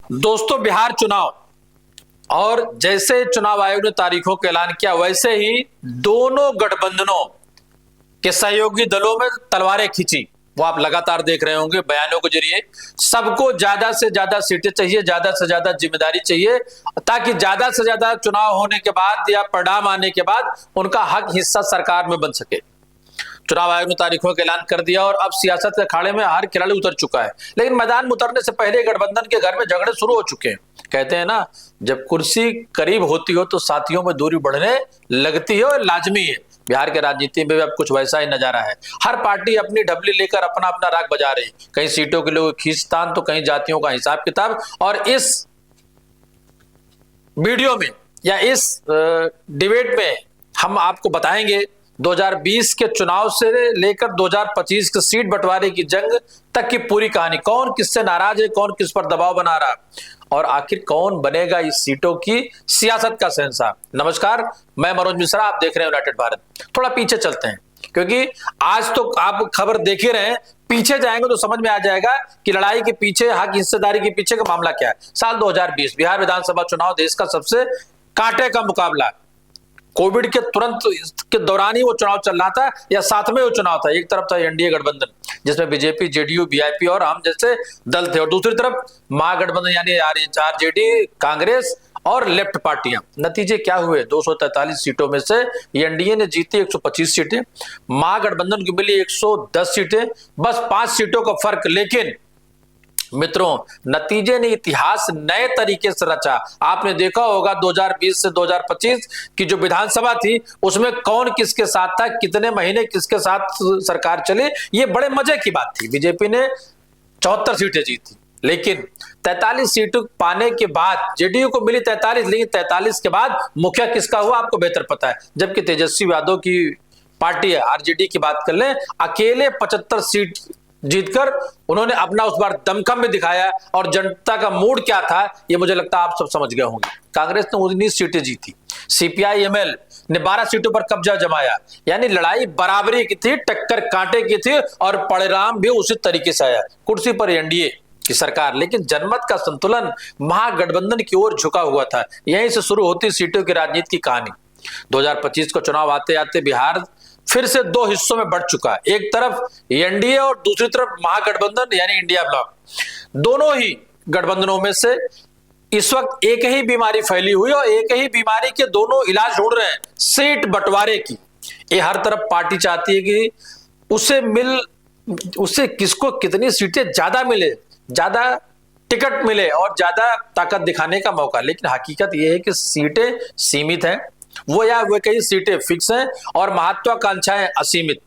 दोस्तों, बिहार चुनाव और जैसे चुनाव आयोग ने तारीखों का ऐलान किया, वैसे ही दोनों गठबंधनों के सहयोगी दलों में तलवारें खींची। वो आप लगातार देख रहे होंगे बयानों के जरिए। सबको ज्यादा से ज्यादा सीटें चाहिए, ज्यादा से ज्यादा जिम्मेदारी चाहिए, ताकि ज्यादा से ज्यादा चुनाव होने के बाद या परिणाम आने के बाद उनका हक हिस्सा सरकार में बन सके। चुनाव आयोग ने तारीखों का ऐलान कर दिया और अब सियासत के अखाड़े में हर खिलाड़ी उतर चुका है। लेकिन मैदान में उतरने से पहले गठबंधन के घर में झगड़े शुरू हो चुके हैं। कहते हैं ना, जब कुर्सी करीब होती हो तो साथियों में दूरी बढ़ने लगती है और लाजमी है। बिहार के राजनीति में भी अब कुछ वैसा ही नजारा है। हर पार्टी अपनी डबली लेकर अपना अपना राग बजा रही, कहीं सीटों के लिए खींचतान तो कहीं जातियों का हिसाब किताब। और इस वीडियो में या इस डिबेट में हम आपको बताएंगे 2020 के चुनाव से लेकर 2025 के सीट बंटवारे की जंग तक की पूरी कहानी। कौन किससे नाराज है, कौन किस पर दबाव बना रहा, और आखिर कौन बनेगा इस सीटों की सियासत का शहंशाह। नमस्कार, मैं मनोज मिश्रा, आप देख रहे हैं यूनाइटेड भारत। थोड़ा पीछे चलते हैं, क्योंकि आज तो आप खबर देख ही रहे हैं। पीछे जाएंगे तो समझ में आ जाएगा कि लड़ाई के पीछे, हक हिस्सेदारी के पीछे का मामला क्या है। साल 2020 बिहार विधानसभा चुनाव देश का सबसे कांटे का मुकाबला। कोविड के तुरंत के दौरान ही वो चुनाव चल रहा था, या साथ में वो चुनाव था। एक तरफ था एनडीए गठबंधन, जिसमें बीजेपी, जेडीयू, वीआईपी और हम जैसे दल थे, और दूसरी तरफ महागठबंधन यानी आरजेडी, कांग्रेस और लेफ्ट पार्टियां। नतीजे क्या हुए? 243 सीटों में से एनडीए ने जीती 125 सीटें, महागठबंधन को मिली 110 सीटें, बस 5 सीटों का फर्क। लेकिन मित्रों, नतीजे ने इतिहास नए तरीके से रचा। आपने देखा होगा 2020 से 2025 की जो विधानसभा थी, उसमें कौन किसके साथ था, कितने महीने किसके साथ सरकार चली, ये बड़े मजे की बात थी। बीजेपी ने 74 सीटें जीती, लेकिन 43 सीटें पाने के बाद जेडीयू को मिली 43, लेकिन 43 के बाद मुखिया किसका हुआ आपको बेहतर पता है। जबकि तेजस्वी यादव की पार्टी है, आरजेडी की बात कर लें, अकेले 75 सीट जीतकर उन्होंने अपना उस बार दमखम भी दिखाया। और जनता का मूड क्या था, ये मुझे लगता है आप सब समझ गए होंगे। कांग्रेस ने 19 सीटें जीती, सीपीआई एमएल ने 12 सीटों पर कब्जा जमाया। यानी लड़ाई बराबरी की थी, टक्कर कांटे की थी, और परिणाम भी उसी तरीके से आया। कुर्सी पर एनडीए की सरकार, लेकिन जनमत का संतुलन महागठबंधन की ओर झुका हुआ था। यहीं से शुरू होती सीटों की राजनीति की कहानी। 2025 का चुनाव आते आते बिहार फिर से 2 हिस्सों में बढ़ चुका है। एक तरफ एनडीए और दूसरी तरफ महागठबंधन यानी इंडिया ब्लॉक। दोनों ही गठबंधनों में से इस वक्त एक ही बीमारी फैली हुई और एक ही बीमारी के दोनों इलाज ढूंढ रहे हैं, सीट बंटवारे की। ये हर तरफ पार्टी चाहती है कि उससे किसको कितनी सीटें ज्यादा मिले, ज्यादा टिकट मिले और ज्यादा ताकत दिखाने का मौका। लेकिन हकीकत यह है कि सीटें सीमित हैं, वे कई सीटें फिक्स हैं और महत्वाकांक्षाएं असीमित।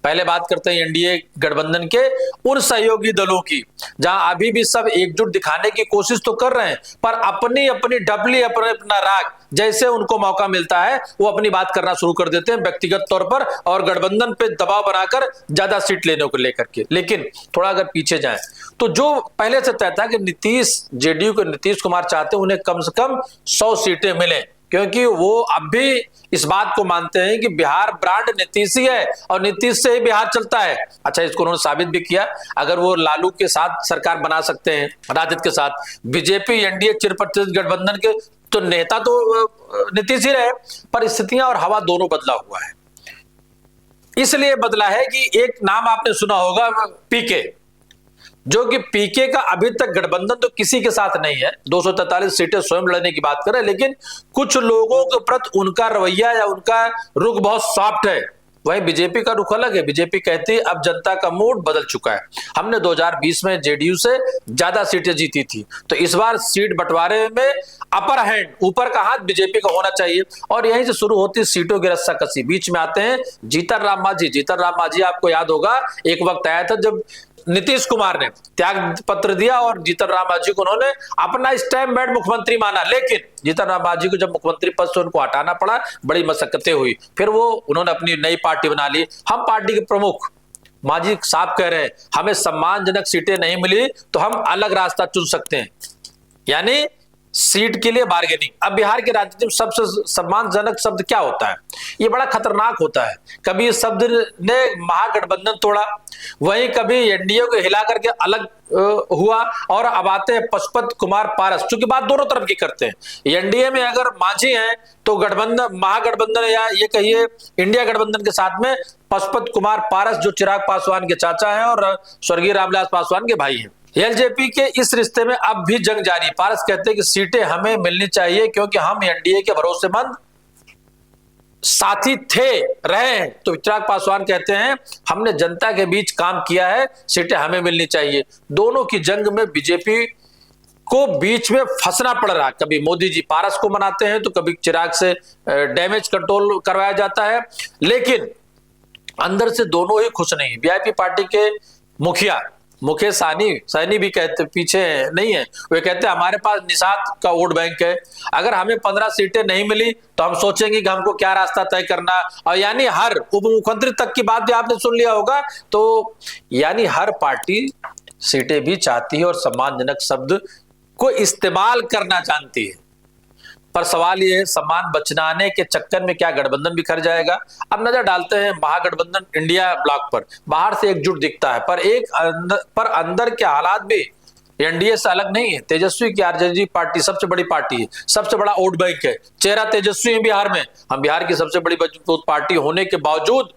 पहले बात करते हैं एनडीए गठबंधन के उन सहयोगी दलों की, जहां अभी भी सब एकजुट दिखाने की कोशिश तो कर रहे हैं, पर अपनी अपनी डबली, अपना राग, जैसे उनको मौका मिलता है वो अपनी बात करना शुरू कर देते हैं व्यक्तिगत तौर पर, और गठबंधन पे दबाव बनाकर ज्यादा सीट लेने को लेकर के। लेकिन थोड़ा अगर पीछे जाएं तो जो पहले से तय था कि जेडीयू के नीतीश कुमार चाहते हैं उन्हें कम से कम 100 सीटें मिले, क्योंकि वो अब भी इस बात को मानते हैं कि बिहार ब्रांड नीतीश ही है और नीतीश से ही बिहार चलता है। अच्छा, इसको उन्होंने साबित भी किया। अगर वो लालू के साथ सरकार बना सकते हैं, राजद के साथ, बीजेपी एनडीए चिरपट गठबंधन के तो नेता तो नीतीश ही रहे, पर स्थितियां और हवा दोनों बदला हुआ है। इसलिए बदला है कि एक नाम आपने सुना होगा, पीके, जो कि पीके का अभी तक गठबंधन तो किसी के साथ नहीं है। 243 सीटें स्वयं लड़ने की बात करें, लेकिन कुछ लोगों के प्रति उनका रवैया या उनका रुख बहुत सॉफ्ट है। वहीं बीजेपी का रुख अलग है। बीजेपी कहती है अब जनता का मूड बदल चुका है, हमने 2020 में जेडीयू से ज्यादा सीटें जीती थी, तो इस बार सीट बंटवारे में अपर हैंड, ऊपर का हाथ बीजेपी का होना चाहिए। और यहीं से शुरू होती सीटों की रस्साकसी। बीच में आते हैं जीतन राम मांझी। जीतन राम मांझी, आपको याद होगा एक वक्त आया था जब नीतीश कुमार ने त्याग पत्र दिया और जीतन राम मांझी को उन्होंने अपना स्टैम्प पैड मुख्यमंत्री माना। लेकिन जीतन राम मांझी को जब मुख्यमंत्री पद से उनको हटाना पड़ा, बड़ी मशक्कतें हुई। फिर उन्होंने अपनी नई पार्टी बना ली। हम पार्टी के प्रमुख मांझी साहब कह रहे हैं हमें सम्मानजनक सीटें नहीं मिली तो हम अलग रास्ता चुन सकते हैं। यानी सीट के लिए बार्गेनिंग। अब बिहार की राजनीति में सबसे सम्मानजनक शब्द क्या होता है? ये बड़ा खतरनाक होता है। कभी इस शब्द ने महागठबंधन तोड़ा, वहीं कभी एनडीए को हिला करके अलग हुआ, और अब आते हैं पशुपत कुमार पारस। चूंकि बात दोनों तरफ की करते हैं, एनडीए में अगर मांझी हैं तो गठबंधन, महागठबंधन या ये कहिए इंडिया गठबंधन के साथ में पशुपत कुमार पारस, जो चिराग पासवान के चाचा हैं और स्वर्गीय रामविलास पासवान के भाई हैं। एलजेपी के इस रिश्ते में अब भी जंग जारी। पारस कहते हैं कि सीटें हमें मिलनी चाहिए क्योंकि हम एनडीए के भरोसेमंद साथी रहे हैं। तो चिराग पासवान कहते हैं हमने जनता के बीच काम किया है, सीटें हमें मिलनी चाहिए। दोनों की जंग में बीजेपी को बीच में फंसना पड़ रहा। कभी मोदी जी पारस को मनाते हैं तो कभी चिराग से डैमेज कंट्रोल करवाया जाता है, लेकिन अंदर से दोनों ही खुश नहीं। वीआईपी पार्टी के मुखिया मुकेश सहनी भी कहते, पीछे नहीं है, वे कहते हैं हमारे पास निषाद का वोट बैंक है, अगर हमें 15 सीटें नहीं मिली तो हम सोचेंगे कि हमको क्या रास्ता तय करना। और यानी हर उप मुख्यमंत्री तक की बात भी आपने सुन लिया होगा। तो यानी हर पार्टी सीटें भी चाहती है और सम्मानजनक शब्द को इस्तेमाल करना जानती है। पर सवाल यह है, सम्मान बचनाने के चक्कर में क्या गठबंधन बिखर जाएगा? अब नजर डालते हैं महागठबंधन इंडिया ब्लॉक पर। बाहर से एकजुट दिखता है, पर अंदर के हालात भी एनडीए से अलग नहीं है। तेजस्वी की आरजेडी पार्टी सबसे बड़ी पार्टी है, सबसे बड़ा वोट बैंक है। चेहरा तेजस्वी है बिहार में। हम बिहार की सबसे बड़ी मजबूत पार्टी होने के बावजूद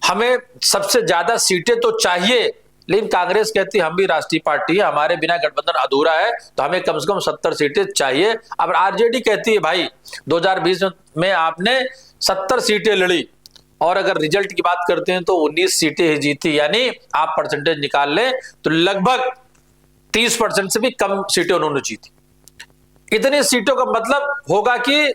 हमें सबसे ज्यादा सीटें तो चाहिए, लेकिन कांग्रेस कहती है हम भी राष्ट्रीय पार्टी है, हमारे बिना गठबंधन अधूरा है, तो हमें कम से कम 70 सीटें चाहिए। अब आरजेडी कहती है भाई 2020 में आपने 70 सीटें लड़ी और अगर रिजल्ट की बात करते हैं तो 19 सीटें ही जीती, यानी आप परसेंटेज निकाल लें तो लगभग 30% से भी कम सीटें उन्होंने जीती। इतनी सीटों का मतलब होगा कि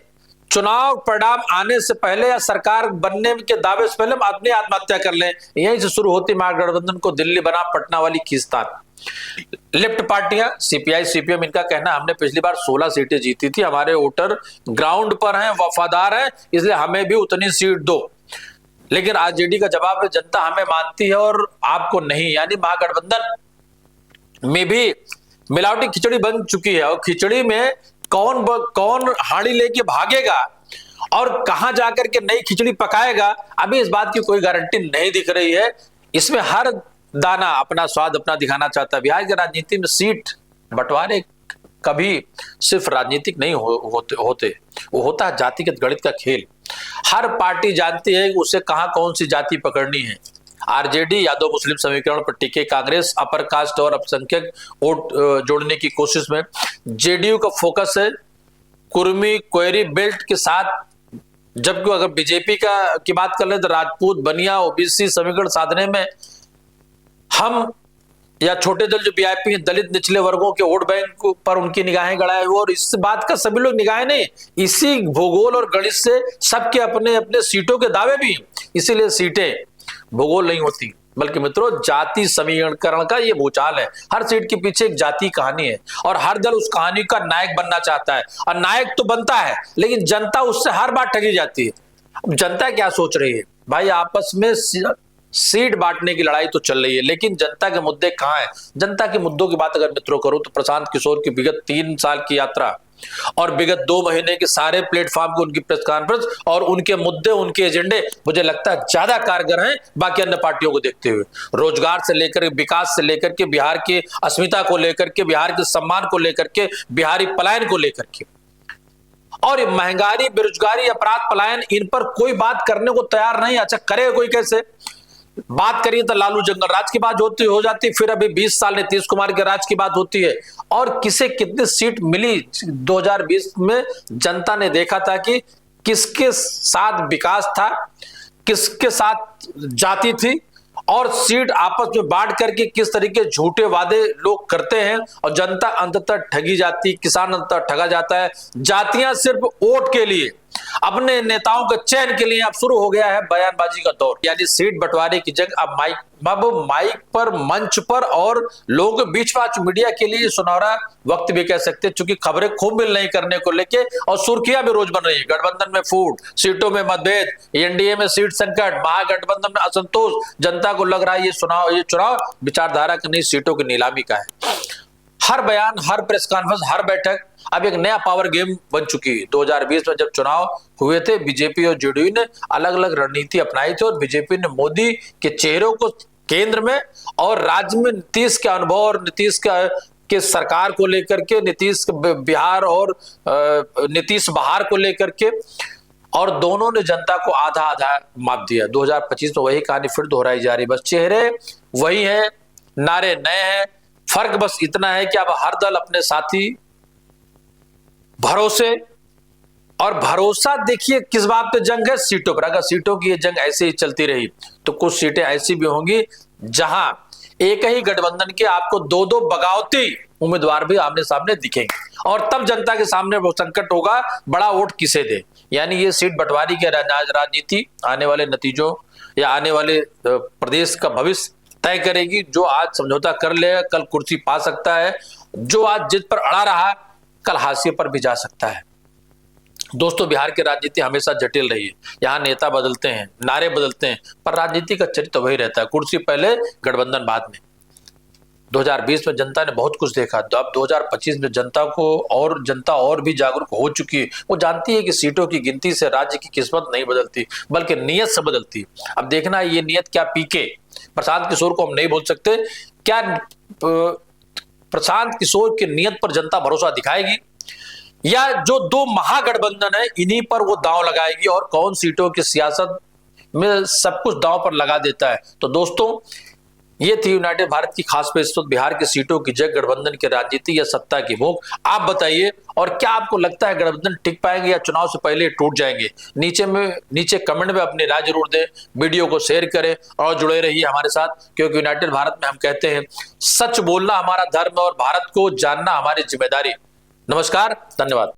चुनाव परिणाम आने से पहले या सरकार बनने के दावे से पहले हम अपनी आत्महत्या कर लें। यहीं से शुरू होती महागठबंधन को दिल्ली बना पटना वाली खींचतान। लेफ्ट पार्टियां सीपीआई सीपीएम, इनका कहना हमने पिछली बार 16 सीटें जीती थी, हमारे वोटर ग्राउंड पर हैं, वफादार हैं, इसलिए हमें भी उतनी सीट दो। लेकिन आरजेडी का जवाब है जनता हमें मानती है और आपको नहीं। यानी महागठबंधन में भी मिलावटी खिचड़ी बन चुकी है और खिचड़ी में कौन हाड़ी लेके भागेगा और कहां जाकर के नई खिचड़ी पकाएगा, अभी इस बात की कोई गारंटी नहीं दिख रही है। इसमें हर दाना अपना स्वाद अपना दिखाना चाहता है। बिहार की राजनीति में सीट बंटवारे कभी सिर्फ राजनीतिक नहीं होते, वो होता है जातिगत गणित का खेल। हर पार्टी जानती है कि उसे कहां कौन सी जाति पकड़नी है। आरजेडी यादव मुस्लिम समीकरण पर टिके, कांग्रेस अपर कास्ट और अल्पसंख्यक वोट जोड़ने की कोशिश में, जेडीयू का फोकस है कुर्मी कोयरी बेल्ट के साथ, जबकि अगर बीजेपी की बात कर ले तो राजपूत बनिया ओबीसी समीकरण साधने में हम या छोटे दल जो वीआईपी दलित निचले वर्गों के वोट बैंक पर उनकी निगाहें गड़ाए हुए, और इस बात का सभी लोग निगाहें नहीं, इसी भूगोल और गणित से सबके अपने अपने सीटों के दावे भी, इसीलिए सीटें भूगोल नहीं होती बल्कि मित्रों जाति समीकरण का ये भूचाल है। हर सीट के पीछे एक जाति कहानी है और हर दल उस कहानी का नायक बनना चाहता है, और नायक तो बनता है लेकिन जनता उससे हर बार ठगी जाती है। अब जनता क्या सोच रही है भाई? आपस में सीट बांटने की लड़ाई तो चल रही है, लेकिन जनता के मुद्दे कहां हैं? जनता के मुद्दों की बात अगर मित्रों करूं तो प्रशांत किशोर की विगत 3 साल की यात्रा और विगत 2 महीने के सारे प्लेटफॉर्म को उनकी प्रेस कॉन्फ्रेंस और उनके मुद्दे उनके एजेंडे मुझे लगता है ज्यादा कारगर हैं बाकी अन्य पार्टियों को देखते हुए। रोजगार से लेकर विकास से लेकर के बिहार की अस्मिता को लेकर के, बिहार के सम्मान को लेकर के, बिहारी पलायन को लेकर के, और महंगाई बेरोजगारी अपराध पलायन, इन पर कोई बात करने को तैयार नहीं। अच्छा करेगा कोई कैसे? बात करिए तो लालू जंगल राज की बात हो जाती, फिर अभी 20 साल नीतीश कुमार के राज की बात होती है, और किसे कितनी सीट मिली 2020 में जनता ने देखा था कि किसके साथ विकास था, किसके साथ जाति थी, और सीट आपस में बांट करके किस तरीके झूठे वादे लोग करते हैं और जनता अंततः ठगी जाती, किसान अंततः ठगा जाता है। जातियां सिर्फ वोट के लिए, अपने नेताओं के चयन के लिए अब शुरू हो गया है बयानबाजी का दौर। यानी सीट बंटवारे की जगह अब माइक पर, मंच पर और लोगों के बीच में मीडिया के लिए सुनहरा वक्त भी कह सकते हैं, क्योंकि खबरें खूब मिल रही करने को लेके और सुर्खियां भी रोज बन रही है। गठबंधन में फूट, सीटों में मतभेद, एनडीए में सीट संकट, महागठबंधन में असंतोष, जनता को लग रहा है ये चुनाव विचारधारा की नहीं सीटों की नीलामी का है। हर बयान, हर प्रेस कॉन्फ्रेंस, हर बैठक अब एक नया पावर गेम बन चुकी है। 2020 में जब चुनाव हुए थे, बीजेपी और जेडीयू ने अलग अलग रणनीति अपनाई थी और बीजेपी ने मोदी के चेहरों को केंद्र में और राज्य में नीतीश के अनुभव और नीतीश के सरकार को लेकर के, नीतीश बिहार और नीतीश बहार को लेकर के, और दोनों ने जनता को आधा आधा माप दिया। 2025 में वही कहानी फिर दोहराई जा रही, बस चेहरे वही है, नारे नए हैं। फर्क बस इतना है कि अब हर दल अपने साथी भरोसे, और भरोसा देखिए किस बात पे जंग है, सीटों पर। अगर सीटों की ये जंग ऐसे ही चलती रही तो कुछ सीटें ऐसी भी होंगी जहां एक ही गठबंधन के आपको दो दो बगावती उम्मीदवार भी आमने सामने दिखेंगे, और तब जनता के सामने वो संकट होगा, बड़ा वोट किसे दे। यानी ये सीट बंटवारे की राजनीति आने वाले नतीजों या आने वाले प्रदेश का भविष्य तय करेगी। जो आज समझौता कर ले कल कुर्सी पा सकता है, जो आज जिद पर अड़ा रहा कल हाशिए पर भी जा सकता है। दोस्तों, बिहार की राजनीति हमेशा जटिल रही है। यहाँ नेता बदलते हैं, नारे बदलते हैं, पर राजनीति का चरित्र वही रहता है, कुर्सी पहले गठबंधन बाद में। 2020 में जनता ने बहुत कुछ देखा, तो अब 2025 में जनता और भी जागरूक हो चुकी है। वो जानती है कि सीटों की गिनती से राज्य की किस्मत नहीं बदलती, बल्कि नीयत से बदलती। अब देखना है ये नीयत क्या पीके। प्रशांत किशोर को हम नहीं बोल सकते, क्या प्रशांत किशोर की नीयत पर जनता भरोसा दिखाएगी, या जो दो महागठबंधन है इन्हीं पर वो दांव लगाएगी, और कौन सीटों की सियासत में सब कुछ दांव पर लगा देता है। तो दोस्तों, ये थी यूनाइटेड भारत की खास पेशकश, बिहार की सीटों की जंग, गठबंधन की राजनीति या सत्ता की भूख। आप बताइए, और क्या आपको लगता है गठबंधन टिक पाएंगे या चुनाव से पहले टूट जाएंगे? नीचे कमेंट में अपनी राय जरूर दें, वीडियो को शेयर करें और जुड़े रहिए हमारे साथ, क्योंकि यूनाइटेड भारत में हम कहते हैं सच बोलना हमारा धर्म और भारत को जानना हमारी जिम्मेदारी। नमस्कार, धन्यवाद।